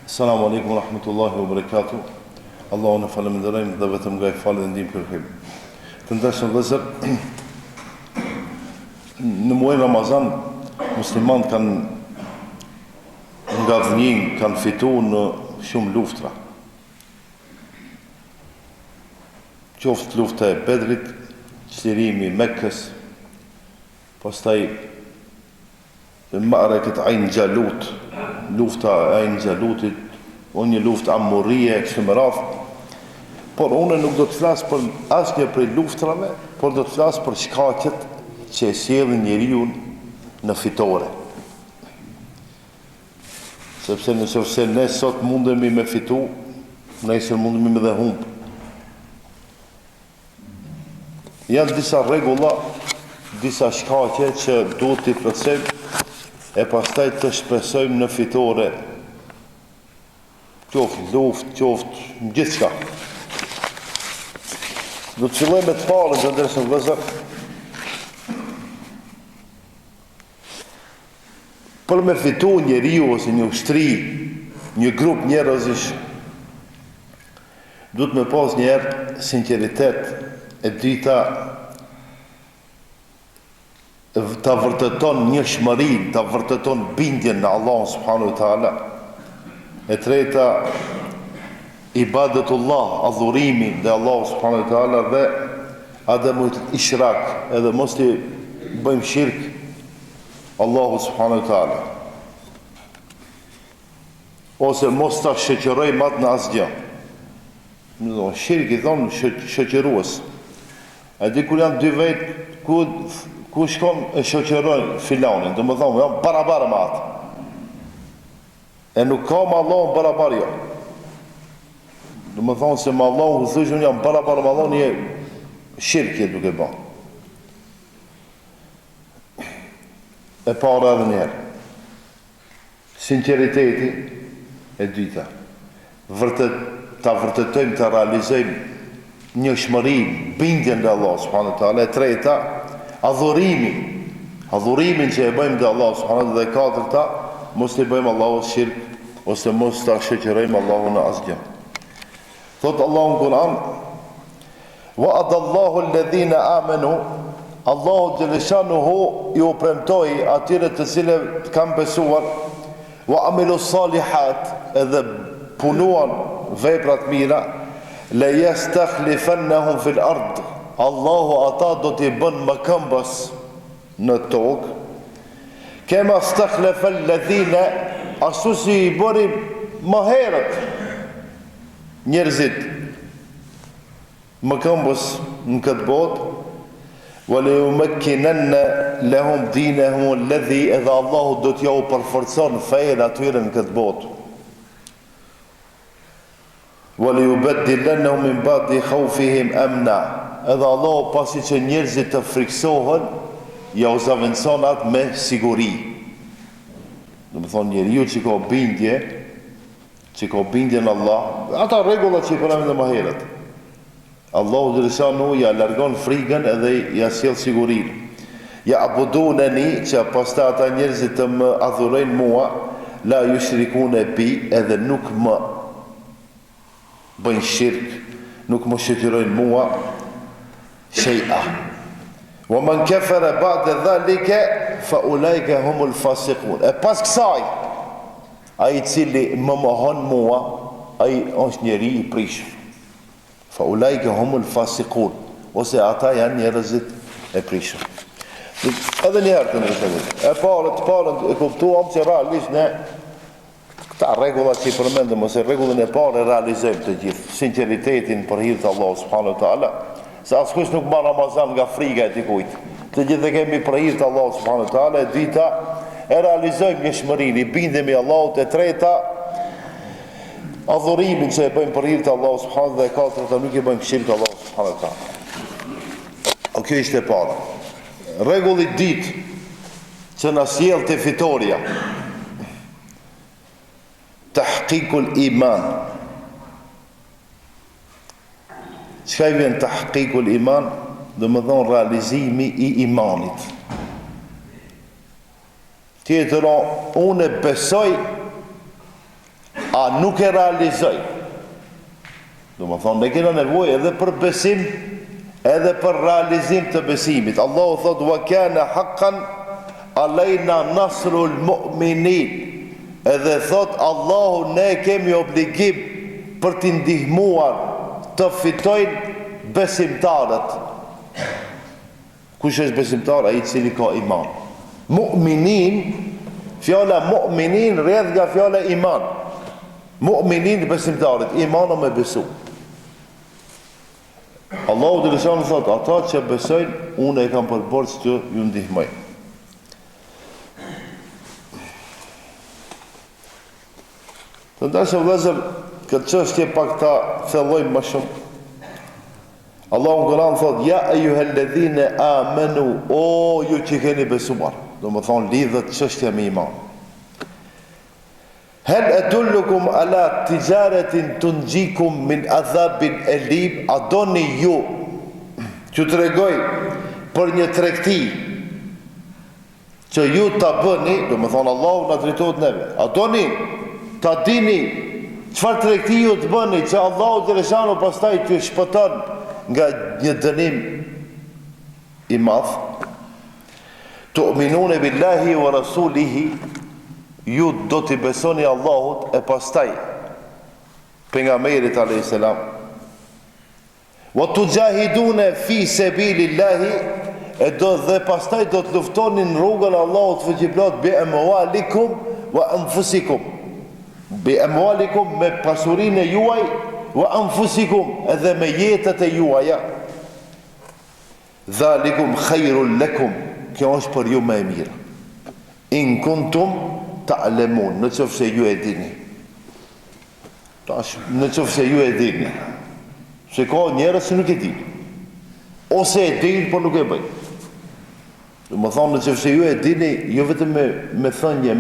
Assalamu alaikum wa rahmatullahi wa barakatuh. Allahun e falenderojmë dhe vetëm nga i falë dhe ndihmë kërkojmë. Të ndershëm vëllezër, në muajin Ramazan muslimanët kanë nga dhënien, kanë fituar në shumë luftra. Qoftë lufta e Bedrit, çlirimi i Mekkës, pastaj Ma'rakat Ain Jalut, lufta e Ain Jalutit, një luftë amurrie kështu me radhë. Por unë nuk do të flas për asnjë prej luftrave, por do të flas për shkaqet që e sjellin njeriu në fitore. Sepse nëse ne sot mundemi me fitu, nesër mundemi me dhe humb. Janë disa rregulla, disa shkaqe që duhet t'i plotësojmë e pastaj të shpresojmë në fitore, qoftë luftë, qoftë gjithçka. Do të fillojmë me të parën, të ndershëm vëllezër. Për me fitu njeriu ose një ushtri, një grup njerëzish, duhet me pas njerë sinqeritet, e dyta ta vërteton njëshmërinë, ta vërteton bindjen në Allah subhanahu wa taala. E treta, ibadetullah, adhurimi dhe Allah subhanahu wa taala dhe ademut ishrak, edhe mos të bëjmë shirk Allahu subhanahu wa taala. Ose mos ta shoqërojmë atë në asgjë. Shirk i thonë shoqërues. A di kur janë dy vetë, ku shkon e shoqërojnë filanin, do më thonë, janë barabarë me atë. E nuk ka me Allahun barabar jo. Do më thonë se me Allahun thëshun jam barabar me Allahun, një shirkje duke ba. E para edhe njerë. Sinceriteti e dyta. Ta vërtetojmë, ta realizojmë një shmërim, bindjen dhe Allah subhanahu wa taala. E treta, adhurimin që e bëjmë dhe Allah subhanahu wa taala. Dhe katërta, mos të bëjmë Allahut shirk, ose mos ta shoqërojmë Allahun në asgjë. Thot Allahu në Kur'an: "Wa'adallahu alladhina amanu", Allahu xhaleshanuhu ju premtoi atyre të cilët kanë besuar, wa amilu salihat, edhe punuan veprat mira, la yastakhlifannahum fil ard, Allahu ata do t'i bën më këmbës në tokë, kema stakhlafa alladhina, ashtu si i bëri më herët njerëzit më këmbës në këtë botë, وَلَيُمَكِّنَنَّ لَهُمْ دِينَهُمُ الَّذِي, edhe Allahu do t'ja u përforcon fejen atyre në këtë botë. وَلَيُبَدِّلَنَّهُمْ مِنْ بَعْدِ خَوْفِهِمْ أَمْنًا, edhe Allahu pasi që njerëzit të friksohen, ja u zaventëson atë me siguri. Do më thonë njeriu që ka bindje në Allah, ata rregullat që i përëmin dhe më herët. Allahu dërëshanu ja largon frikën edhe ja sjell sigurinë. Ja abuduneni, që pastaj ata njerëzit të më adhurojnë mua, la yushrikune bi, edhe nuk më bëjnë shirk, nuk më shoqërojnë mua shay'a. Wa man kafara ba'da dhalika fa ulaika humul fasiqun. E pas kësaj, ai i cili më mohon mua, ai është njeri i prishur. Fa ulaika humul fasiqun, ose ata janë njerëzit e prishur. Edhe një herë të ndërshëmë. E parën e kuptuam që realisht ne këta rregullat që i përmendëm, ose rregullin e parë e realizojmë të gjithë, sinqeritetin për hir të Allahut subhanahu wa taala. Se askush nuk marr Ramazan nga frika e dikujt. Të gjithë kemi për hir të Allahut subhanahu wa taala. E dyta, e realizojmë njëshmërinë, i bindemi Allahut. E treta, adhurimin që e bëjmë për hir të Allahut subhanahu wa taala. Dhe e katërta, nuk i bëjmë shirk Allahut subhanahu wa taala. Kjo ishte e para. Rregulli i dytë që na sjell te fitoria, tahqiqul iman. Çka i vjen tahqiqul iman? Dhe më thonë realizimi i imanit. Tjetëra, unë besoj a nuk e realizoj. Do më thonë, ne kena nevojë edhe për besim, edhe për realizim të besimit. Allahu thot, wa kana haqqan alejna nasrul mu'minin. Edhe thot, Allahu ne kemi obligim për t'i ndihmuar të fitojnë besimtarët. Kush është besimtar? Ai i cili ka iman. Mu'minin, fjala mu'minin rrjedh nga fjala iman. Mu'minin besimtarët, imana me besu. Allahu dhe lëshanë thot, ata që besojnë, unë e kam përborës që ju ndihmoj. Të ndashë vëllezër, këtë çështje pak ta thellojmë më shumë. Allahu në Kur'an thot, ja ejuhalladhina amanu, o ju që keni besuar. Do më thonë lidhët çështja me iman. Hel adullukum ala tijaretin tunjikum min adhabin elim. A doni ju që të regoj për një tregti që ju ta bëni, do më thonë Allahu na drejtohet neve. A doni ta dini çfarë tregti ju të bëni që Allahu xhaleshanu pastaj t'ju shpëton nga një dënim i madh? Tu'minune billahi wa rasulihi, ju do t'i besoni Allahut e pastaj pejgamberit alayhis salam. Wa tujahidune fi sabilillahi, e do dhe pastaj do të luftoni në rrugën e Allahut fuqiplot bi amwalikum wa anfusikum. Bi amwalikum, me pasurinë e juaj, wa anfusikum, edhe me jetët e juaja. Dhalikum khairul lakum, kjo është për ju më e mirë. In kuntum ta'lamun, në qoftë se ju e dini. Në qoftë se ju e dini. Se ka njerëz që nuk e dini. Ose e dini, por nuk e bëjnë. Do më thonë, në qoftë se ju e dini, jo vetëm me thënje,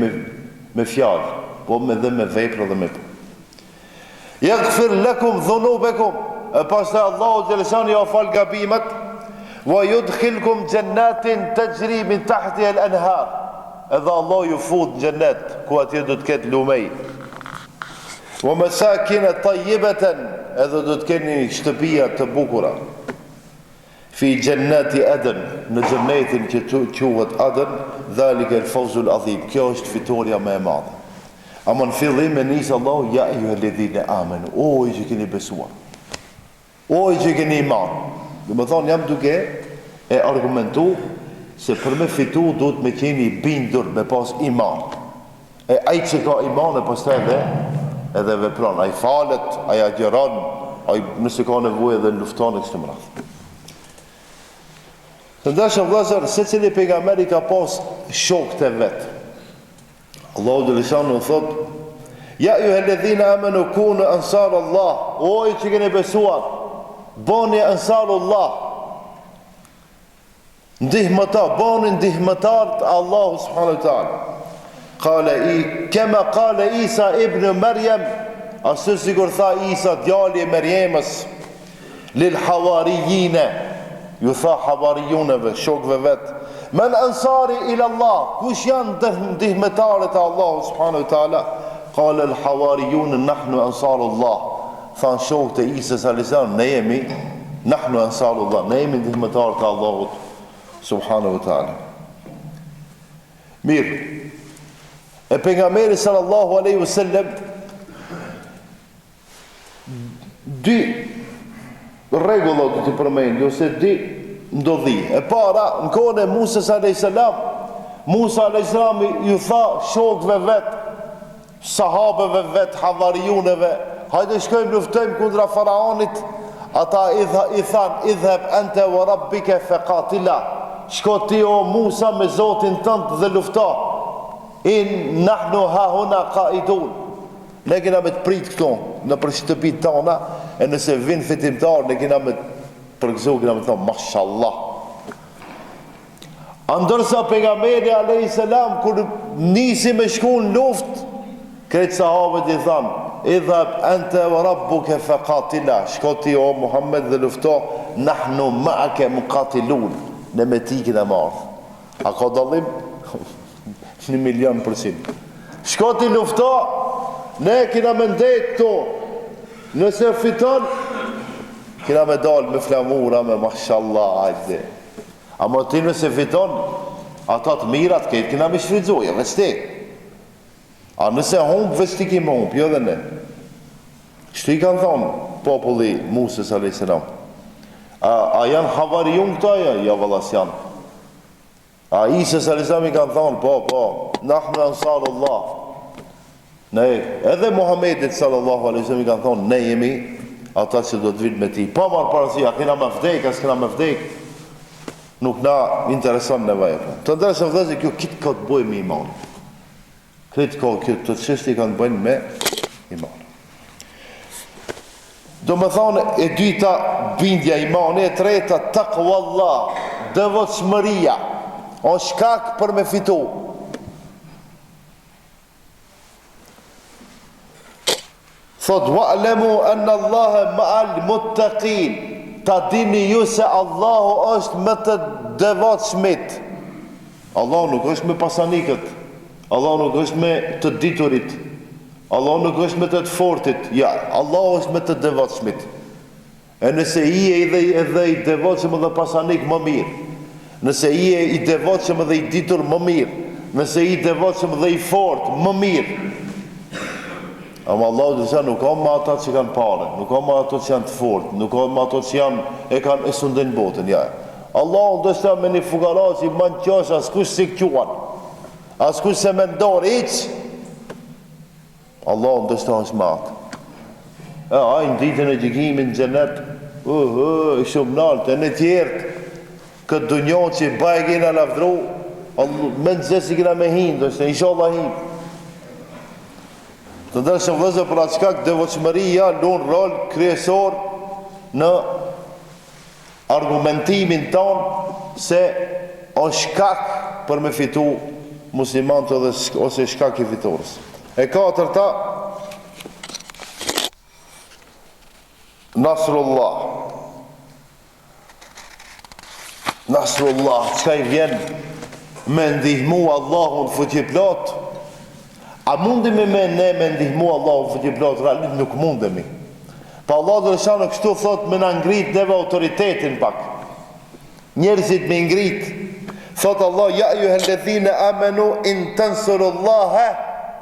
me fjalë, po dhe me vepra dhe me punë. Yaghfir lakum dhunubakum, e pastaj Allahu xhaleshani ja fal gabimet, wa yudkhilkum jannatin tajri min tahtiha al-anhar. Edhe Allah ju fut në xhennet, ku atje do të ketë lumej. Wa masakin tayyibatan, edhe do të keni shtëpia të bukura. Fi jannati Aden, në xhennetin që quhet Aden, dhalika al-fawzul azim. Kjo është fitoria më e madhe. Ama në fillim e nisë Allahu, ja ejuhalladhina amanu, o i që keni besuar, o i që keni iman. Dhe më thonë, jam duke e argumentu se për me fitu duhet me keni bindur, me pas iman. E ai që ka iman e pastaj edhe vepron, ai falet, ai agjeron, ai nëse ka nevojë edhe lufton e kështu me radhë. Të ndashëm vëllezër, secili pejgamberi ka pas shokët e vet. Allahu Gjellëshanu thot, ja ejuhalladhina amanu kunu ansar Allah, o i që keni besuar, bani ansar Allah, ndihmëtar, bani ndihmëtar të Allahu subhanahu wa ta'ala. Kema kale Isa ibn Maryam, ashtu sikur tha Isa djali e Merjemës, lil havarijine, ju tha havarijuneve, shokve vetë, men ansari ila Allah, kush janë ndihmetarët e Allahu subhanahu wa ta'ala? Qala al hawarijun nahnu ansarullah. Than shokët e Isës alayhis salam, ne jemi nahnu ansarullah, ne jemi ndihmetarët e Allahut subhanahu wa ta'ala. Mirë, e pejgamberi sallallahu alaihi wasallam dy rregulla do të përmend, ose dy ndodhi. E para, në kohën e Musës a.s. Musa a.s. ju tha shokëve vet, sahabeve vet, havarijuneve, hajde shkojmë luftojmë kundra faraonit. Ata i than, idheb ente wa rabbike faqatila, shko ti o Musa me Zotin tënd dhe lufto. In nahnu hahuna qaidun, ne kena me të prit këto në për shtëpit tona, e nëse vin fitimtar ne kena me për këso këna me thonë, mashallah. Andërsa pejgamberi alayhis salam, kur nisi me shku në luft, krejt sahabët i thanë, idhab ente wa rabbuke faqatila, shko ti o Muhammed dhe lufto, nahnu ma'ake muqatilun, ne me ti kina marrë. A ka dallim? 1,000,000%. Shko ti lufto, Ne kina me ndejt këto. Nëse fiton, kina me dalë me flamura, me mashallah, hajde. Ama ti nëse fiton, ata të mirat këtë kina me shfridzoja, veç ti. A nëse humbë, veç ti kime humbë, jo dhe ne. Kështu i kanë thonë populli Musës a.s. A janë havariun këta, ja vëllas janë. A Isës a.s. i kanë thonë, po, nahnu ansarullah. Ne, edhe Muhammedit sallallahu alaihi wasallam i kanë thonë, ne jemi ata që do të vinë me ti. Pa marë parasia, kena me vdek, as kena me vdek. Nuk na intereson nevaja. Të ndërës e vdhezi, kjo kitë ka të bëjë me iman. Këtë ka kjo të qështi kanë të bëjnë me iman. Do me thonë, e dyta bindja imani, e treta taqwa Allah, devotshmëria, o shkak për me fitu. Thot, wa'lemu anna Allahe ma'al muttaqin, ta dini ju se Allahu është me të devotshmit. Allahu nuk është me pasanikët, Allahu nuk është me të diturit, Allahu nuk është me të të fortit, ja, Allahu është me të devotshmit. E nëse i e edhe i devotshëm dhe pasanik më mirë, nëse i e i devotshëm dhe i ditur më mirë, nëse i devotshëm dhe i fort më mirë, ama Allahu dhe nuk ka më ata që kanë pare, nuk ka më ato që janë të fort, nuk ka më ato që janë e kanë e sundin botën, ja. Allahu dhe shta me një fugara që i manë qash, askush si këquan, askush se me ndorë iqë, Allahu dhe shta është matë. Ajnë ditën e gjëkimin në gjenet, i shumë naltë, e në tjertë, këtë dunjon që i bajë gina lafdru, me në zesi kina me hinë, dhe shta, isha Allah hinë. Të ndërshëm vëzë për atë shkak devotshmëria luan rol kryesor në argumentimin ton se o shkak për me fitu muslimantët ose shkak i fitores. E katërta, Nasrullah. Nasrullah, qka i vjen me ndihmu Allahun fuqiplot. A mundemi me ne me ndihmu Allahun fuqiplot? Realisht nuk mundemi. Pa Allah dhe shanë kështu thot me në ngrit neve autoritetin pak. Njerëzit me ngrit. Thot Allah, ja ju helledhine amenu in tensurullahe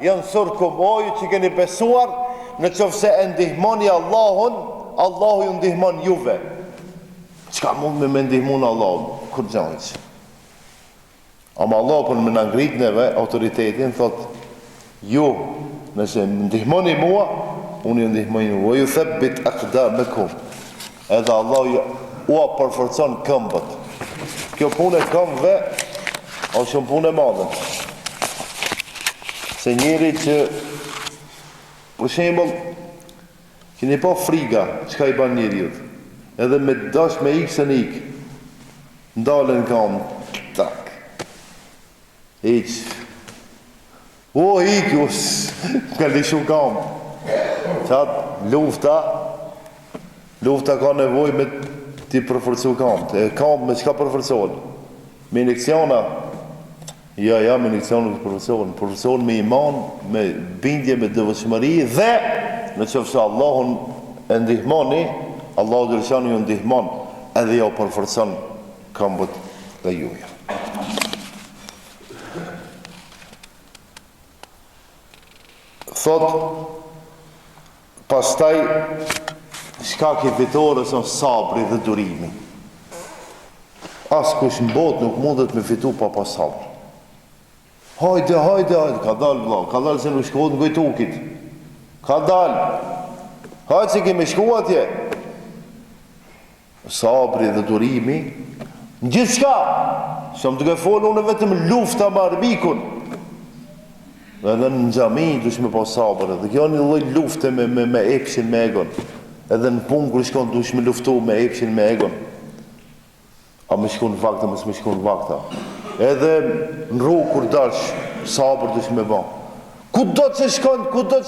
jansurkum. O ju që keni besuar, në qofse e ndihmoni Allahun, Allahu ju ndihmon juve. Qka mund me ndihmu në Allahun? Kur gjanëq. Ama Allah për me në ngrit neve autoritetin thot, ju, nëse më ndihmoni mua, unë ju ndihmoni mua, ju thebbit aqdamakum. Edhe Allah ju përforcon këmbët. Kjo punë e këmbëve, o shumë punë e madhe. Se njeri që, për shembull, keni pa friga, çka i ban njeriut, edhe me dash me ikë se në ikë, ndalën këmbë, tak, iqë, o, ikë, ka lishu kam. Qatë lufta ka nevoj me ti përforcu kam. E kam me qka përforcon? Me injekciona? Ja, me injekciona të përforcon. Përforcon me iman, me bindje, me devotshmëri dhe në qofse Allahun e ndihmoni, Allahu Gjellëshanu ju ndihmon edhe jo përforcon kambët dhe juja. Thot, pastaj shkak i fitores o sabri dhe durimi. As kush në botë nuk mundet me fitu pa sabr. Hajde, ka dal vëlla, ka dal se nuk shkohet në gojtukit. Ka dal. Hajde se kemi shku atje. Sabri dhe durimi, në gjithë shka. Shumë duke folë unë vetëm lufta me arbikun. Edhe në xhami dush me pa sabër, dhe kjo një lloj lufte me epshin me egon. Edhe në punë kur shkon dush me luftu me epshin me egon. A më shkon vakta, mos më shkon vakta. Edhe në rrugë kur dash, sabër dush me bë. Kudo që shkon, kudo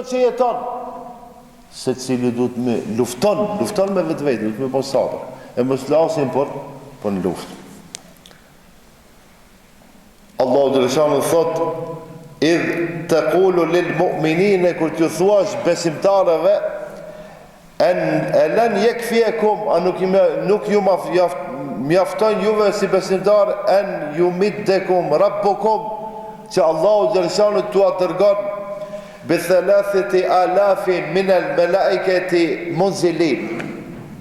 që jeton, secili duhet me lufton me vetvete, duhet me pa sabër. E mos lasin për në luftë. Allahu Gjellëshanu thot, idh taqulu lil mu'minina, kur t'ju thuash besimtarëve, lan yakfiyakum, nuk ju mjafton juve si besimtar, an yumiddakum rabbukum, që Allahu xhaleshanu t'ua dërgon bi 3000 min al malaikati munzilin,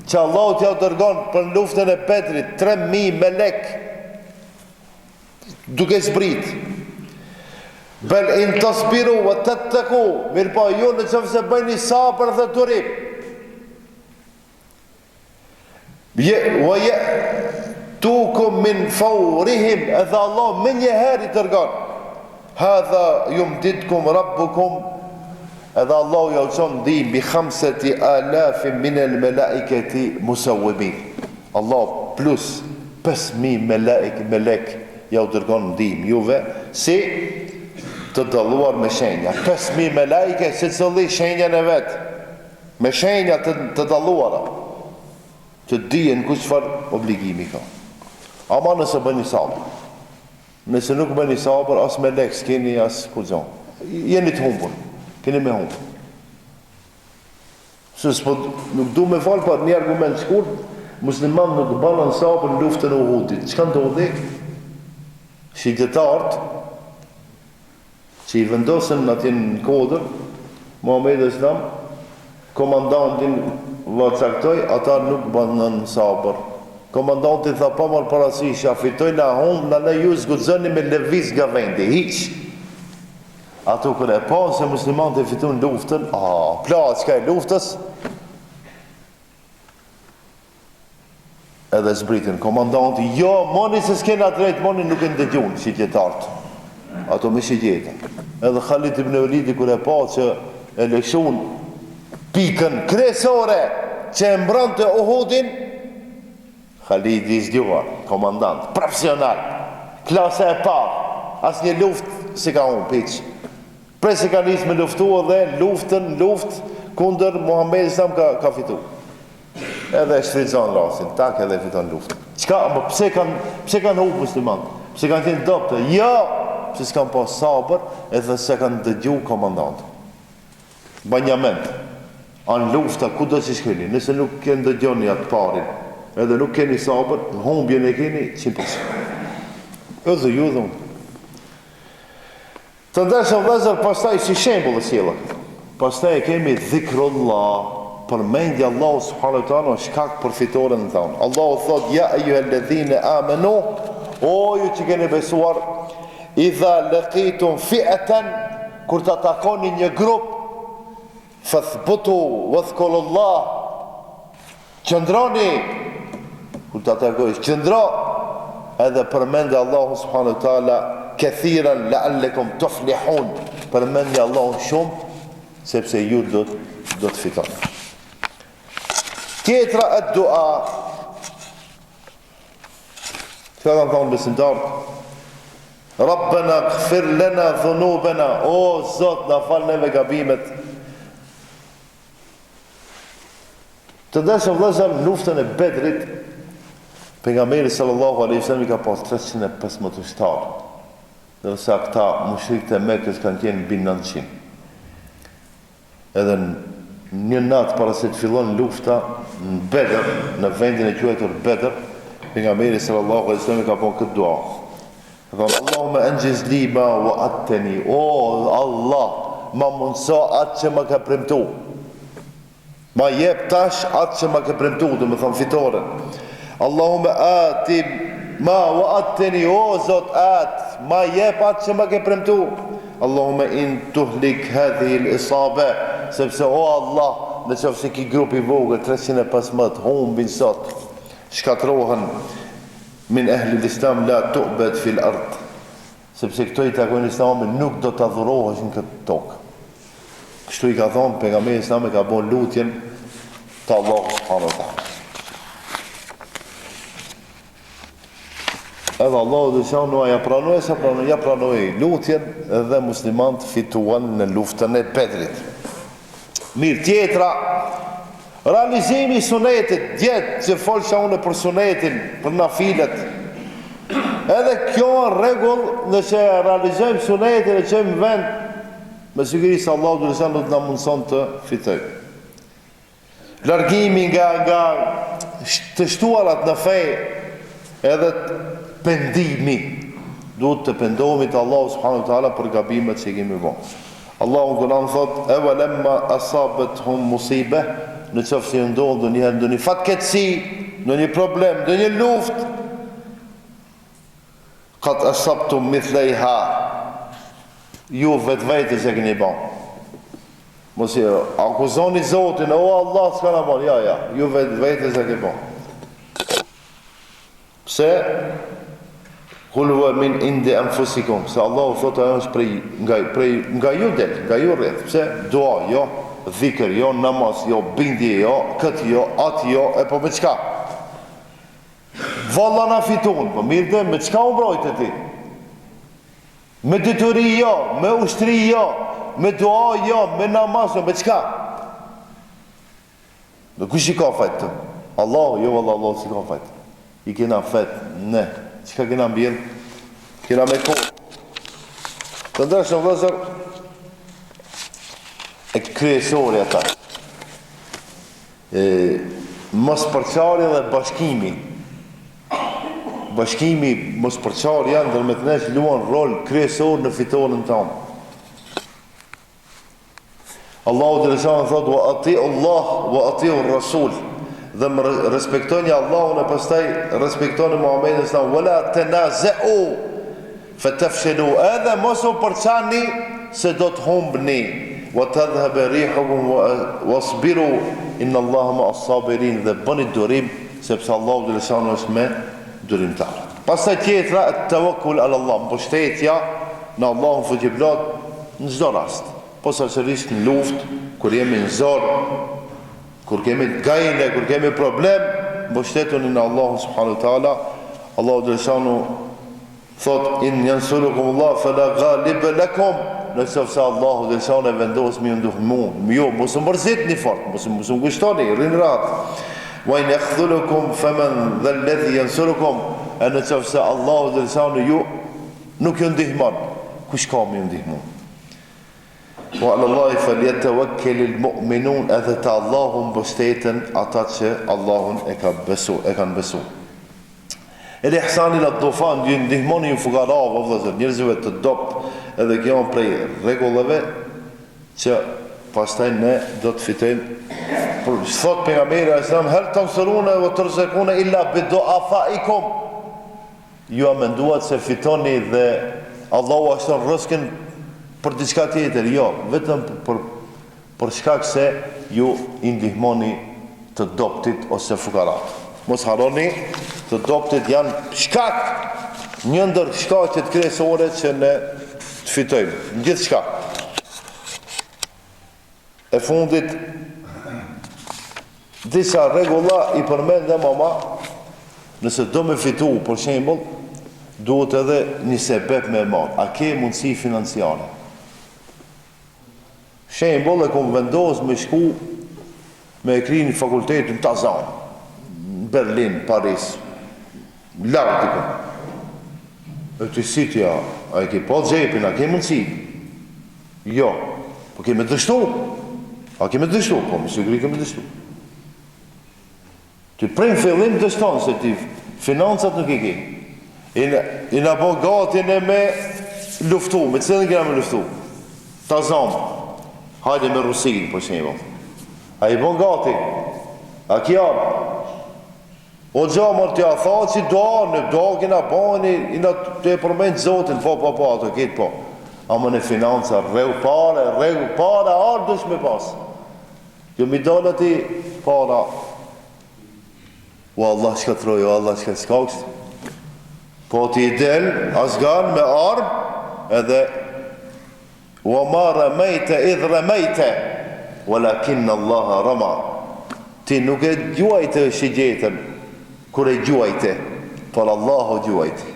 që Allahu t'ua dërgon për luftën e Bedrit 3000 melek duke zbrit. Bel in tasbiru wa tattaqu, mirë po ju në qëfë se bëjni sabër dhe durim, wa ya'tukum min fawrihim, edhe Allah më njëherë i dërgon, hadha yumdidkum rabbukum, edhe Allah ja u çon ndihmë bi 5000 min al malaikati musawwimin, Allah plus 5000 melek ja u dërgon ndihmë juve, si të dalluar me shenja. 5000 meleke, se cili shenjën e vetë, me shenja të dalluara, që dijen ku çfarë obligimi ka. Ama nëse bëni sabër, nëse nuk bëni sabër, as melek s'keni, as kurgjon, jeni të humbur, keni me humbur. Se nuk du me falë, për një argument shkurt, musliman nuk banan sabër në luftën e Uhudit. Çka ndodhi? Shigjetartë që i vendosën atje në kodër, Muhamedi Islam, komandantin vë caktoi, ata nuk banën sabër. Komandanti tha pa marrë parasysh, ja fitoj na hum, na ju zguxoni me lëviz nga vendi, hiç. Ato kur e pa se muslimanët e fitojnë luftën, çka e luftës, edhe zbritin komandanti, jo, moni se s'kena drejt, moni nuk e ndëgjun, shigjetartë. Ato me shigjetën. Edhe Khalid ibn Walidi kur e pa që e lëshon pikën kresore që e mbronte Uhudin, Khalid i zgjuar, komandant, profesional, klasa e parë, asnjë luftë si ka humbur piç. Prej se ka nisë me luftu dhe luftë kundër Muhamedi Islam ka fitu. Edhe shfrytëzon rastin, tak edhe fiton luftën. Pse kanë humbur muslimanët? Pse kanë qenë doptë? Jo, pse s'kan pas sabër, edhe se kanë dëgju komandant. Banjament, anë lufta, ku do që shkeni? Nëse nuk keni dëgjoni atë parin, edhe nuk keni sabër, humbjen e keni 100%. Edhe ju dhe unë. Të ndërshëm vëllezër, pastaj si shembull e sjellë. Pastaj e kemi dhikrullah, përmendja Allahu subhanahu wa taala shkak për fitoren tonë. Allahu thot: "Ya ayyuhalladhina amanu", o ju që keni besuar, idha laqitum fi'atan, kur të takoni një grup, fathbutu wadhkurullah, qëndroni, kur të takoni, qëndro, edhe përmendja Allahu subhanahu wa taala kathiran la'allakum tuflihun, përmendja Allahu shumë, sepse ju do të fitoni. Tjetra e dua, që kanë thonë besimtarët, Rabbena gfir lana dhunubena, o Zot, na fal neve gabimet. Të dashur vëllezër, luftën e Bedrit, pejgamberi sallallahu alaihi wasallam ka pas 315 ushtarë. Dhe sa këta mushrikët e Mekës kanë qenë mbi 900. Edhe një natë para se të fillon lufta në Bedr, në vendin e quajtur Bedr, pejgamberi sallallahu alaihi wasallam ka bërë këtë dua. Allahumma anjiz li ma wa'adtani, o Allah, ma mundso atë që më ka premtu, ma jep tash atë që më ka premtu, dhe më thonë fitoren. Allahumma ati ma wa'adtani, o Zot, atë, ma jep atë që më ka premtu. Allahumma in tuhlik hadhihi al-isabe, sepse o Allah, në qoftë se ki grupi vogël 315 humbin sot, shkatrohen min ehli l'Islam la tu'bad fil ard, sepse këto i takojnë Islamin nuk do të adhurohesh në këtë tokë. Kështu i ka thonë pejgamberi Islami, ka bën lutjen të Allahu subhanahu wa taala. Edhe Allahu dhe shanu ja pranoi lutjen, edhe muslimanët fituan në luftën e Bedrit. Mirë, tjetra, realizimi i sunetit, djetë që folësha unë për sunetin, për nafilet, Edhe kjo rregull, nëse realizojmë sunetin e çojmë vend, me siguri se Allahu do të na mundson të fitojmë. Largimi nga të shtuarat në fe, edhe pendimi. Duhet të pendohemi te Allahu subhanahu wa taala për gabimet që kemi bërë. Allahu Kur'an thot: "E walamma asabathum musibe", në qoftë se ndodh ndonjëherë fatkeqësi, ndonjë problem, ndonjë luftë, qad asabtum mithlaiha, ju vetvete e keni bën. Mos e akuzoni Zotin, o Allah s'ka na bën, ja, ju vetvete e keni bën. Pse? Kul huwa min indi anfusikum, se Allahu thotë ajo është nga ju del, nga ju rreth. Pse? Dua, jo dhikr, jo namaz, jo bindje, jo këtë, jo atë, jo, e po me çka? Valla na fitun, po mirë dhe me çka u mbrojtë ti? Me deturi jo, me ushtri jo, me dua jo, me namaz jo, me çka? Në kush i ka fajt të? Allahu, jo valla Allahu si ka fajt. I kena fet, ne. Qëka kena mbjen? Kena me kohë. Të ndërshëm vëzër, e kryesori ata. Mos përqarja dhe bashkimi. Bashkimi, mos përqarja, ndërmet nesh luan rol kryesor në fitonën tonë. Allahu të lëshanë thotë, wa ati Allah, wa ati Rasul. Dhe më respektoni Allahun e pastaj respektoni Muhamedit sallallahu alaihi wasallam, wala tanaza'u fatafshalu, edhe mos u përçani se do të humbni, wa tadhhab rihukum wasbiru inna Allaha ma'as sabirin, dhe bëni durim sepse Allahu dhe lëshanu është me durimtar. Pastaj tjetra, tawakkul ala Allah, mbështetja në Allahun fuqiplot në çdo rast, posaçërisht në luftë, kur jemi në zorë, kur kemi gajle, kur kemi problem, mbështetuni në Allahu subhanahu wa taala. Allahu dërshanu thot: in yansurukum Allah fala ghalib lakum, nëse Allahu dërshanu e vendos me ju ndihmu, ju mos u mërzitni fort, mos u ngushtoni, rini rat. Wa in yakhdhulukum faman dha alladhi yansurukum, nëse Allahu dërshanu ju nuk ju ndihmon, kush ka me ju ndihmu? Wa ala Allahi falyatawakkalul mu'minun, edhe te Allahu mbështeten ata që Allahun e kanë besu. Edhe ihsani ila dhufan, ndihmoni ju fukarave, vëllezër, njerëzve të dobët, edhe kjo prej rregullave që pastaj ne do të fitojmë. Thot pejgamberi sallallahu alaihi wasallam: hal tansuruna wa turzaquna illa bidu'afaikum. Ju amenduat se fitoni dhe Allahu ashton rrezikun për diçka tjetër, jo, vetëm për shkak se ju i ndihmoni të dobtit ose fukarat. Mos harroni, të dobtit janë shkak, një ndër shkaqet kryesore që ne të fitojmë, në gjithë shka. E fundit, disa rregulla i përmendem ama, nëse do me fitu, për shembull, duhet edhe një sebeb me marr. A ke mundësi financiare? Shembull, e kom vendos me shku me e kri një fakultet në Tazan, në Berlin, Paris, lartë dikon. E të sitja, a e ke po gjepin, a ke mundësi? Jo, po keme dështu. A keme dështu? Po, më siguri keme dështu. Ti prej në fillim dështon se ti financat nuk i ke. I në bo gati në me luftu, me cilën kena me luftu? Tazan. Hajde me Rusin, për shembull. A i bon gati? A kjarë? O gjamër t'ja tha që do kina bani, i në të e përmend Zotin, po, ato ketë po. A më në financa, regu pare, ardhësh me pas. Jo mi dole ti para. O Allah shkatroj, o Allah shkakst. Po ti i del, asgan me ardhë, edhe wa ma ramejte idh ramejte, walakin Allah rama. Ti nuk e gjuajte shigjetën, kur e gjuajte, por Allah o gjuajte.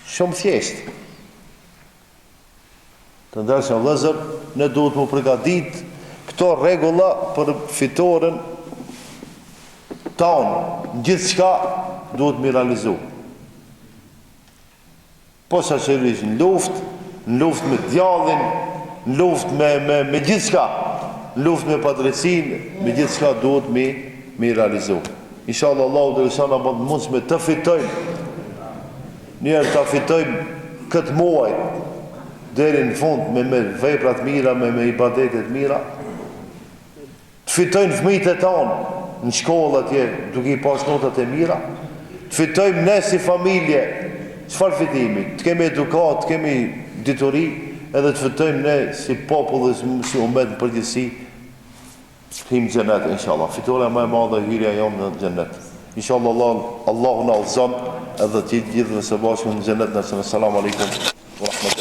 Shumë thjesht. Të ndërshëm vëllezër, ne duhet mu përgatit këto rregulla për fitoren tonë, gjithë shka duhet mi realizu. posaçërisht në luftë me djallin, në luftë me gjithçka, në luftë me padrejtsinë, me gjithçka duhet me realizu. Inshallah Allahu dhe sa na bën mundësi të fitojmë. Njerë të fitojmë këtë muaj deri në fund me veprat mira, me ibadetet mira. Të fitojnë fëmijët e tonë në shkollë atje, duke i pas notat e mira. Të fitojmë ne si familje, çfarë fitimi? Të kemi edukat, të kemi dituri, edhe të fitojmë ne si popull dhe si umet në përgjithësi, të him xhenet inshallah. Fitoria më e madhe hyrja jonë në xhenet. Inshallah Allahu na udhëzon edhe të gjithëve së bashku në xhenet. Assalamu alaikum wa rahmatullahi